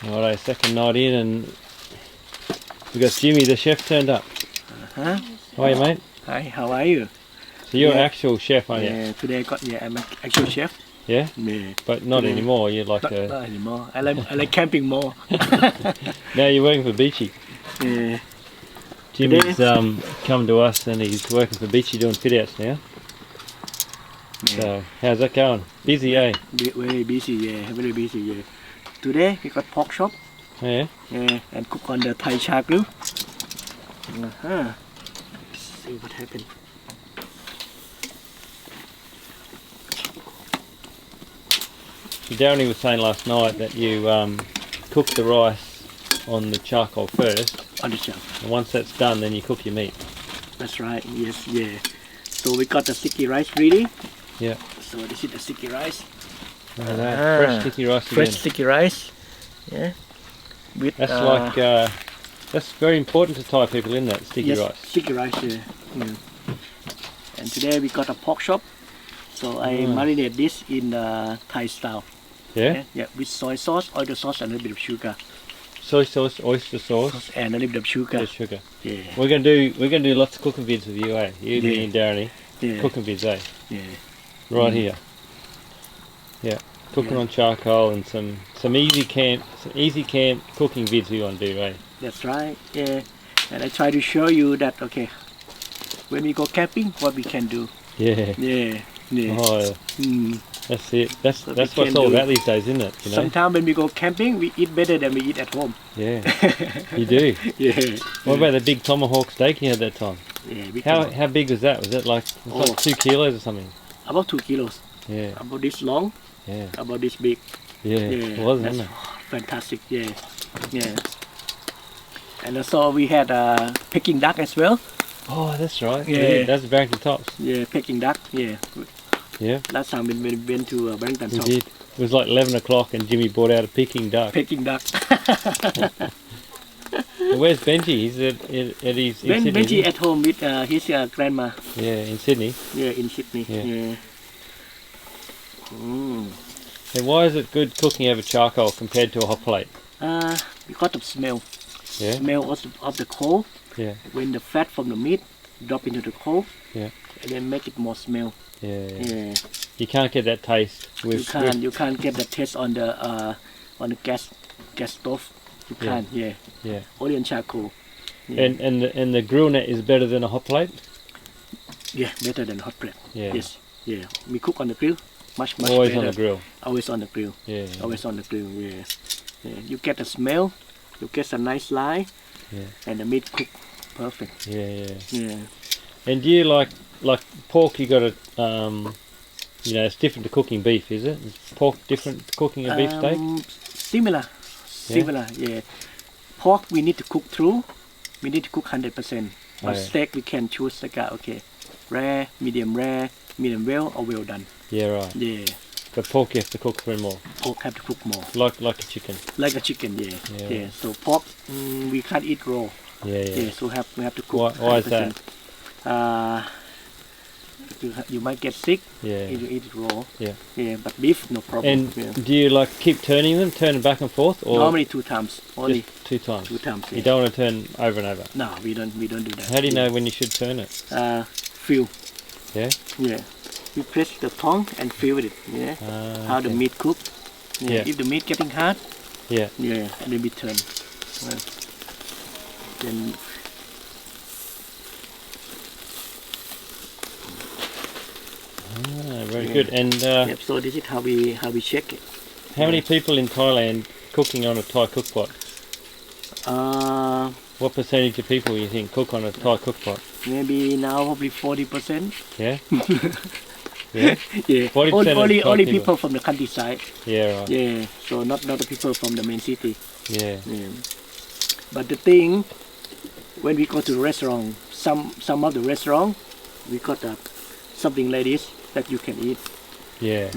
Alright, second night in, and we got Jimmy, the chef, turned up. Huh? How are you, mate? Hi, how are you? So you're an actual chef, aren't you? Yeah, today I'm an actual chef. Yeah? Yeah. But not anymore. You're like Not anymore. I like camping more. Now you're working for Beachy. Yeah. Jimmy's come to us and he's working for Beachy doing fit outs now. Yeah. So how's that going? Busy, eh? Very busy, yeah, very busy, yeah. Today we got pork chop. Yeah. Yeah, and cook on the Thai char grill. See what happened. Darren was saying last night that you cook the rice on the charcoal first. On the char. And once that's done, then you cook your meat. That's right. Yes, yeah. So we got the sticky rice ready. Yeah. So this is the sticky rice. Look at that. Fresh sticky rice again. Fresh sticky rice. Yeah. With, that's like that's very important to Thai people, isn't it? Sticky rice. Sticky rice. Yeah. And today we got a pork chop. So I marinate this in Thai style. Yeah? Yeah, with soy sauce, oyster sauce, and a little bit of sugar. Soy sauce, oyster sauce, and a little bit of sugar. Just sugar. Yeah. We're gonna do lots of cooking vids with you, eh? You, me, and Darren. Yeah. Cooking vids, eh? Yeah. Right here. Yeah. Cooking on charcoal and some easy camp cooking vids we want to do, eh? That's right. Yeah. And I try to show you that when we go camping, what we can do. Yeah. Yeah. Yeah. Oh, that's it. That's what it's all about these days, isn't it? You know? Sometimes when we go camping, we eat better than we eat at home. Yeah. You do. Yeah. What about the big tomahawk steak you had that time? Yeah. How big was that? Was it like 2 kilos or something? About 2 kilos. Yeah. About this long. Yeah. About this big. Yeah. It was, wasn't it? Fantastic. Yeah. Yeah. And also we had Peking duck as well. Oh, that's right. Yeah. That's Barrington Tops. Yeah, Peking duck. Yeah. Yeah. Last time we went to Barrington Tops. We did. It was like 11 o'clock and Jimmy brought out a Peking duck. Peking duck. Where's Benji? He's at his Sydney. Benji at home with his grandma. Yeah, in Sydney. Yeah, in Sydney. Yeah. And why is it good cooking over charcoal compared to a hot plate? Because of smell. Yeah. Smell of the coal. Yeah. When the fat from the meat drop into the coal. Yeah. And then make it more smell. Yeah. You can't get that taste with. You can't get the taste on the gas stove. You can't. Yeah. Only on charcoal. Yeah. And the grill net is better than a hot plate. Yeah, better than hot plate. Yeah. Yes. Yeah. We cook on the grill. Much always better. on the grill. Always on the grill. Yeah. Always on the grill. Yeah. You get the smell. You get a nice line. Yeah. And the meat cook perfect. Yeah. And do you like pork? You got to it's different to cooking beef, is it? Is pork different to cooking a beef steak? Similar. Yeah. Pork we need to cook through. We need to cook 100%. But steak we can choose rare, medium well, or well done. Yeah, right. Yeah. But pork you have to cook through more. Pork have to cook more. Like a chicken. Like a chicken, yeah. So pork we can't eat raw. Yeah. So we have to cook. Why is that? You might get sick if you eat it raw. Yeah. But beef, no problem. And do you keep turning them, turn them back and forth, or normally 2 times? Only just 2 times. 2 times. Yeah. You don't want to turn over and over. No, we don't do that. How do you know when you should turn it? Feel. Yeah. Yeah. You press the tongue and feel it. Yeah. How the meat cook. Yeah. If the meat getting hard. Yeah. Yeah. And then we turn. Then. Very good. And so this is how we check it. How many people in Thailand cooking on a Thai cookpot? What percentage of people you think cook on a Thai cookpot? Maybe now probably 40%. Yeah. Yeah. 40% only people from the countryside. Yeah. Right. Yeah. So not the people from the main city. Yeah. But the thing, when we go to the restaurant, some of the restaurant, we got something like this that you can eat. Yeah.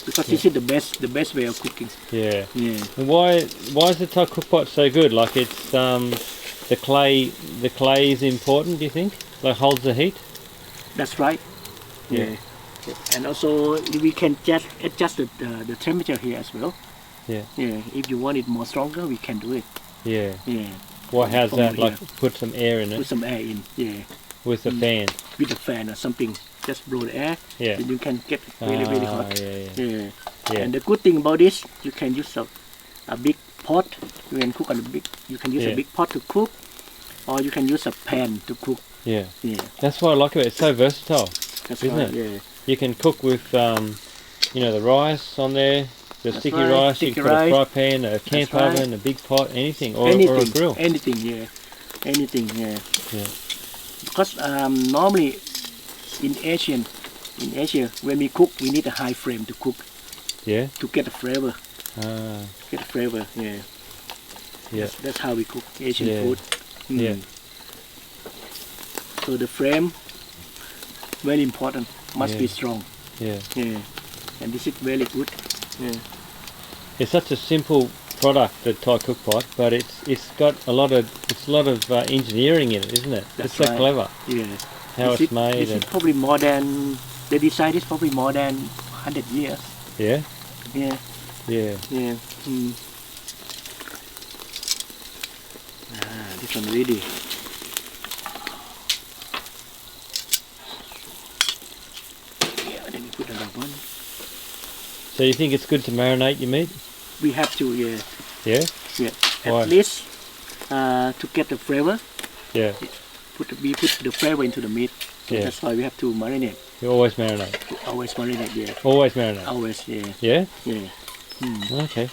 Because this is the best way of cooking. Yeah. And why is the Thai cookpot so good? Like it's the clay is important, do you think? Like holds the heat? That's right. Yeah. And also we can just adjust the temperature here as well. Yeah. Yeah. If you want it more stronger, we can do it. Yeah. Yeah. Well, how's From that? here. Like, put some air in Put it some air in. Yeah. with the fan. With a fan or something. Just blow the air. Yeah. Then you can get really hot. Yeah. Yeah. Yeah. And the good thing about this, you can use a big pot. You can cook on a big. You can use Yeah. a big pot to cook, or you can use a pan to cook. Yeah. Yeah. That's what I like about it. It's so versatile, That's isn't right. it? Yeah. You can cook with, you know, the rice on there, the That's sticky right, rice. sticky You can put a fry rice. pan, a camp right. oven, a big pot, anything, or Anything. a grill. Anything. Yeah. Anything. Yeah. Yeah. Because normally in Asia, when we cook, we need a high flame to cook Yeah. to get the flavor. Ah. Get the flavor. Yeah. Yeah. That's how we cook Asian Yeah. food. Yeah. So the flame, very important. Must Yeah. be strong. Yeah. Yeah. And this is very good. Yeah. It's such a simple product, the Thai cook pot, but it's got a lot of engineering in it, isn't it? That's it's so right. clever Yeah. how This it's is- made. This is And, probably more than the design is probably more than 100 years. yeah. Yeah. Yeah. Yeah. This one ready. Yeah, then you put another one. So you think it's good to marinate your meat? We have to, yeah, Yeah. yeah. Why? At least to get the flavor, Yeah. we put the flavor into the meat. So Yeah. that's why we have to marinate. You always marinate. Always marinate, yeah. Always marinate. Always, yeah, Yeah. yeah. Okay.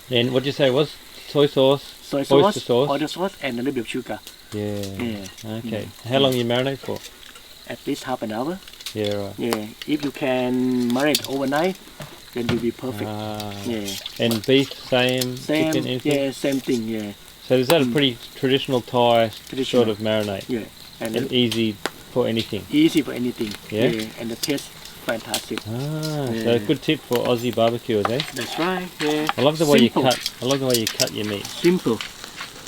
And what'd you say it was? Soy sauce. Soy Oyster sauce, sauce. oyster sauce, and a little bit of sugar. Yeah. Yeah. Okay. How long you marinate for? At least half an hour. Yeah. Right. Yeah. If you can marinate overnight, then will be perfect. Ah. Yeah. And beef, same. Same, Chicken, anything. yeah, same thing, yeah. So is that a pretty traditional Thai Traditional. sort of marinade? Yeah. And And easy for anything. easy for anything. Yeah? And the taste fantastic. Ah, so Yeah. a good tip for Aussie barbecuers, eh? That's right. Yeah. I love the way Simple. you cut. I love the way you cut your meat. Simple.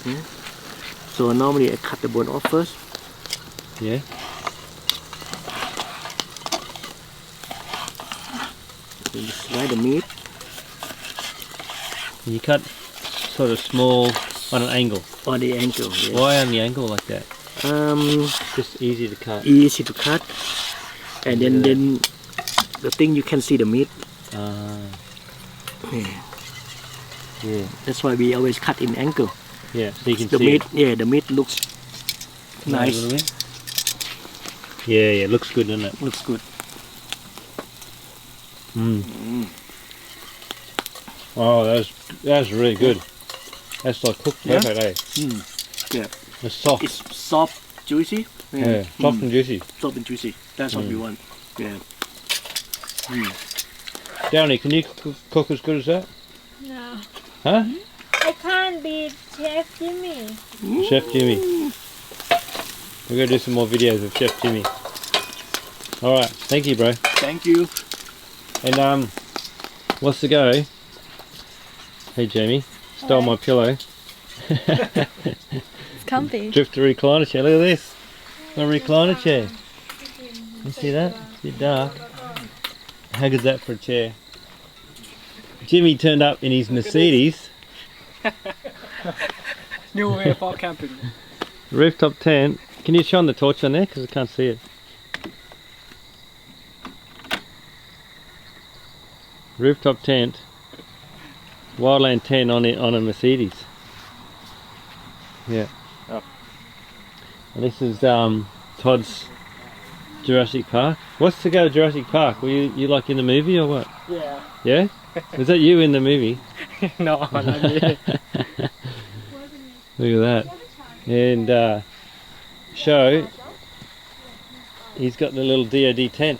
Yeah. So normally I cut the bone off first. Yeah. Then you slide the meat. And you cut sort of small on an angle. On the angle. Yeah. Why on the angle like that? Just easy to cut. Easy to cut. And Look at then the thing you can see the meat. Ah, Yeah. yeah. That's why we always cut in angle. Yeah, so you can The see meat, it. yeah, the meat looks A nice. little bit. Yeah, yeah, looks good, doesn't it? Looks good. Oh, that's really good. That's like cooked Yeah? perfect, eh? Yeah. It's soft. It's soft, juicy. Yeah, soft and juicy. Soft and juicy. That's what we want. Yeah. Downey, can you cook as good as that? No, Huh? I can't be Chef Jimmy. Chef Jimmy. We're going to do some more videos with Chef Jimmy. Alright, thank you, bro. Thank you. And, what's the go? Hey, Jamie. Stole my pillow. It's comfy. Drifta recliner chair. Look at this. A recliner chair. You see that? It's a bit dark. How good's that for a chair? Jimmy turned up in his Mercedes. New way for camping. Rooftop tent. Can you shine the torch on there? Because I can't see it. Rooftop tent. Wildland tent on it on a Mercedes. Yeah. Oh. And this is Todd's Jurassic Park. What's to go to Jurassic Park? Were you like in the movie or what? Yeah. Yeah? Was that you in the movie? No, not me. Look at that. And Show, he's got the little DOD tent.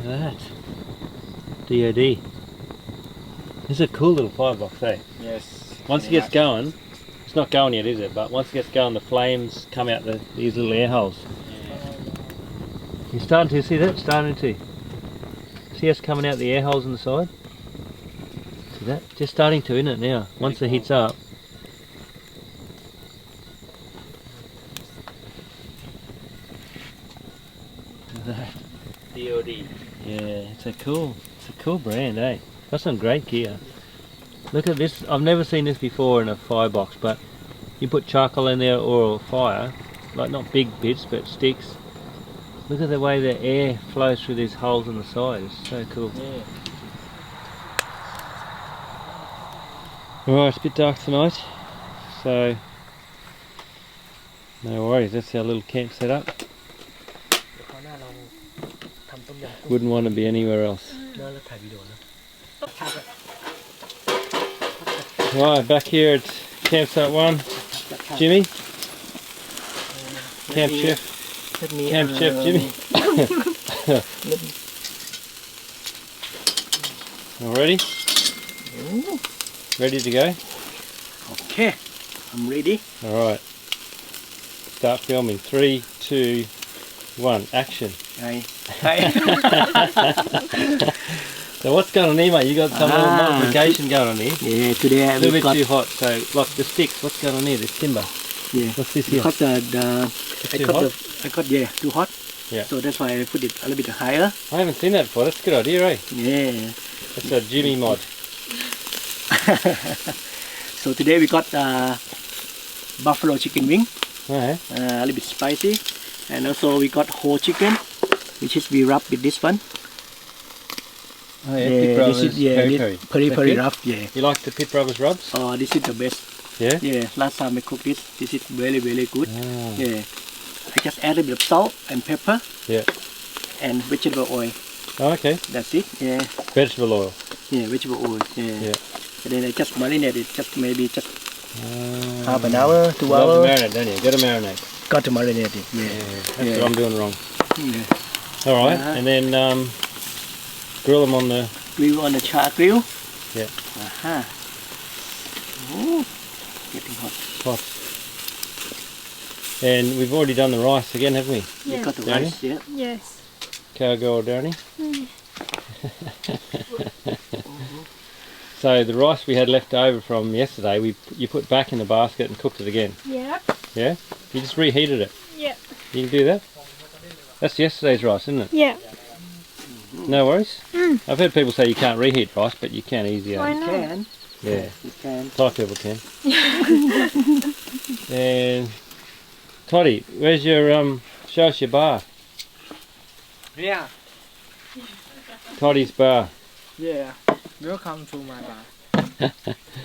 Look at that. DOD. This is a cool little firebox, eh? Yes. Once it gets going, it's not going yet, is it? But once it gets going, the flames come out these little air holes. You're starting to see that? Starting to. See us coming out the air holes on the side? See that? Just starting to, isn't it now? Once the heat's up. Look at that. DOD. Yeah, it's a cool. It's a cool brand, eh? Got some great gear. Look at this. I've never seen this before in a firebox, but you put charcoal in there or fire, like not big bits, but sticks. Look at the way the air flows through these holes on the side. It's so cool. Yeah. Alright, it's a bit dark tonight, so no worries. That's our little camp set up. Wouldn't want to be anywhere else. Right, back here at campsite 1. Jimmy, camp chef. Camp chef Jimmy. All ready? Ready to go? Okay, I'm ready. All right. Start filming. 3, 2, 1. Action. Hi. So what's going on here, mate? You got some little modification going on here. Yeah, today A little we bit got too hot. So like the sticks. What's going on here? The timber. yeah. What's this here? Because I got yeah too hot. Yeah. So that's why I put it a little bit higher. I haven't seen that before. That's a good idea, eh? Yeah. That's a Jimmy mod. So today we got buffalo chicken wing, Okay. a little bit spicy, and also we got whole chicken, which is we wrap with this one. Oh yeah, Pit Brothers peri peri. Peri That's peri good. wrap. Yeah. You like the Pit Brothers rubs? Oh, this is the best. Yeah? Yeah. Last time I cooked this. This is very good. Ah. Yeah. I just add a bit of salt and pepper. Yeah. And vegetable oil. Oh, okay. That's it. Yeah. Vegetable oil. Yeah, vegetable oil. Yeah. Yeah. And then I just marinate it. Just maybe just half an hour, 2 You love hours. to marinate, don't you? Got to marinate. Got to marinate it. Yeah. That's what I'm doing wrong. Yeah. All right, Uh-huh. and then grill them on the. Grill on the char grill. Yeah. Ooh, getting hot. Hot. And we've already done the rice again, haven't we? We got the Down rice. Yeah. Yes. Cowgirl Downey. So the rice we had left over from yesterday, you put back in the basket and cooked it again. Yep. Yeah? You just reheated it. Yep. You can do that? That's yesterday's rice, isn't it? Yeah. No worries? I've heard people say you can't reheat rice, but you can easily. Why You not? can. Yeah. You can. Thai people can. And Toddy, where's your show us your bar? Yeah. Toddy's bar. Yeah. Welcome to my bar.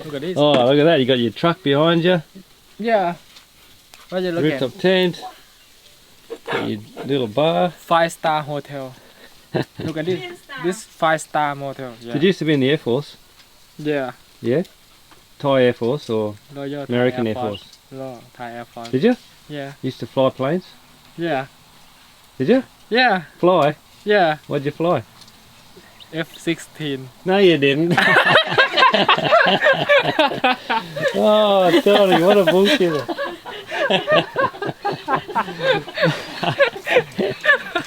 Look at this. Oh, look at that! You got your truck behind you. Yeah. What you looking? Rooftop tent. Got your little bar. 5-star hotel. Look at this. This 5-star motel. Yeah. Did you used to be in the Air Force? Yeah. Yeah. Thai Air Force or Royal Thai American Air Force? No, Thai Air Force. Did you? Yeah. Used to fly planes? Yeah. Did you? Yeah. Fly? Yeah. What'd you fly? F-16. No, you didn't. Oh, Tony, what a bullshitter.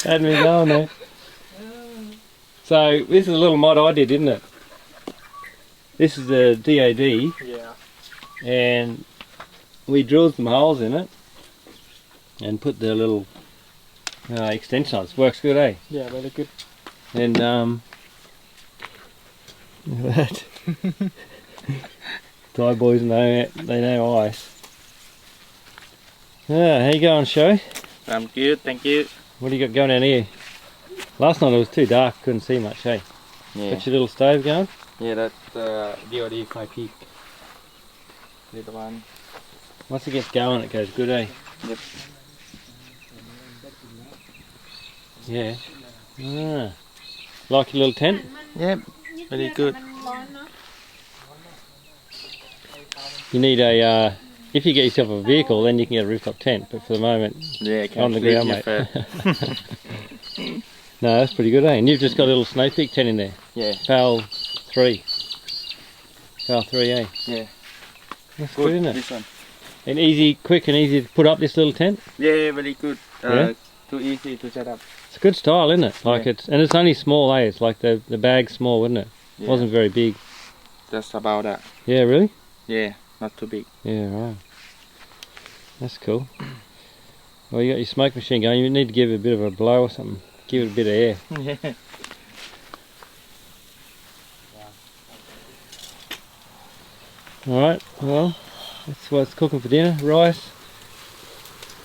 Had me going there. So, this is a little mod I did, isn't it? This is the DAD, Yeah. and we drilled some holes in it and put the little extension on. It works good, eh? Yeah, very good. And look at that. Thai boys know, they know ice. How you going, Sho? I'm good, thank you. What do you got going on here? Last night it was too dark, couldn't see much, hey? Yeah, Got your little stove going? yeah, that's DOD 5 peak. Little one. Once it gets going it goes good, eh? Yep. Yeah. Ah. Like your little tent? Yep, very good. You need a, if you get yourself a vehicle then you can get a rooftop tent, but for the moment, Yeah, on the ground, mate. No, that's pretty good, eh? And you've just got a little snow peak tent in there. Yeah, Foul 3. Foul 3, eh? yeah. That's Good, good, isn't it? this one. And easy, quick and easy to put up this little tent. Yeah, very good. Yeah? Too easy to set up. It's a good style, isn't it? Like Yeah. it's only small, eh? It's like the bag's small, isn't it? Yeah, Wasn't very big. just about that. Yeah, really? Yeah, not too big. Yeah, right. That's cool. Well, you got your smoke machine going. You need to give it a bit of a blow or something. Give it a bit of air. Yeah. Alright, well, that's what's cooking for dinner. Rice.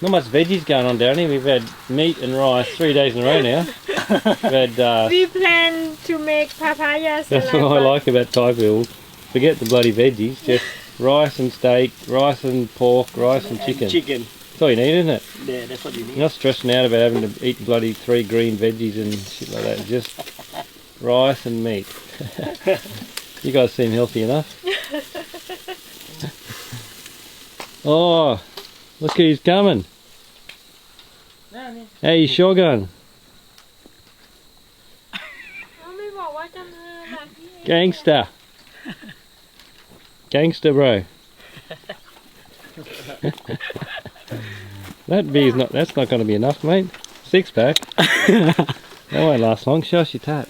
Not much veggies going on down here. We've had meat and rice 3 days in a row now. We've had, We plan to make papaya salad. that's what I like about Thai people. Forget the bloody veggies, just rice and steak, rice and pork, rice and chicken. Chicken. That's all you need, isn't it? Yeah, that's what you need. You're not stressing out about having to eat bloody 3 green veggies and shit like that. Just rice and meat. You guys seem healthy enough. Oh, look who's coming. Hey, shotgun. ไม่บอกว่าจะมาแบบพี่ Gangster. Gangster, bro. That beer's not, that's not going to be enough, mate. 6-pack. That won't last long. Show us your tat.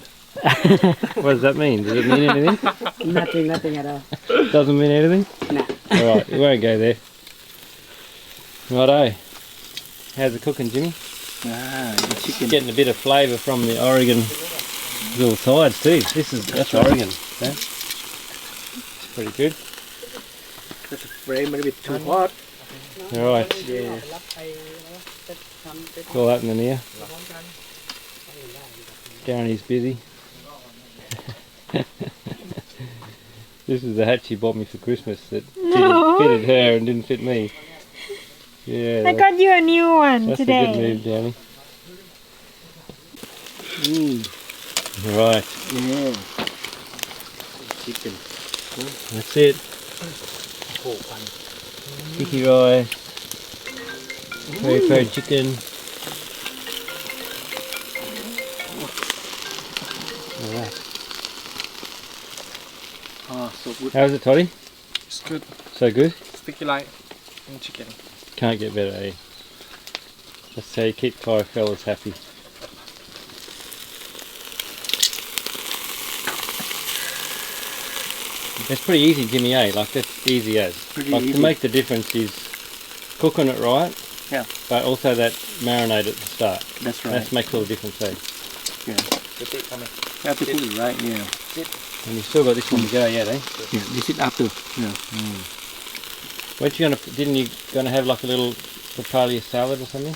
What does that mean? Does it mean anything? Nothing at all. Doesn't mean anything? No. Alright, we won't go there. Righto. How's it cooking, Jimmy? The chicken. Getting a bit of flavour from the Oregon little sides too. That's Oregon. Yeah? It's pretty good. That's a frame a little bit too hot. Alright, Yeah. it's all happening here. Darren's busy. This is the hat she bought me for Christmas that fitted her and didn't fit me. Yeah, I got you a new one that's today. a good move, Darren. Mm. Right, Yeah. Chicken. that's it. Sticky rice, peri chicken. Alright. Oh, so good. How's it, Toddy? It's good. So good? Sticky like and chicken. Can't get better, eh? That's how you keep Thai fellas happy. It's pretty easy, Jimmy, eh? Like, that's easy as. Pretty Like, easy. to make the difference is cooking it right, Yeah. but also that marinade at the start. That's right. That makes all the difference, eh? You have to put it right, yeah. And you've still got this one to go yet, eh? Yeah, this is after. Yeah. Weren't you didn't you gonna have like a little papaya salad or something?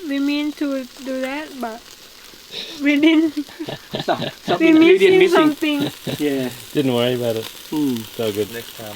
We mean to do that, but we didn't. Some We ingredient missing missing. something. Yeah. Didn't worry about it. Mm. So good. Next time.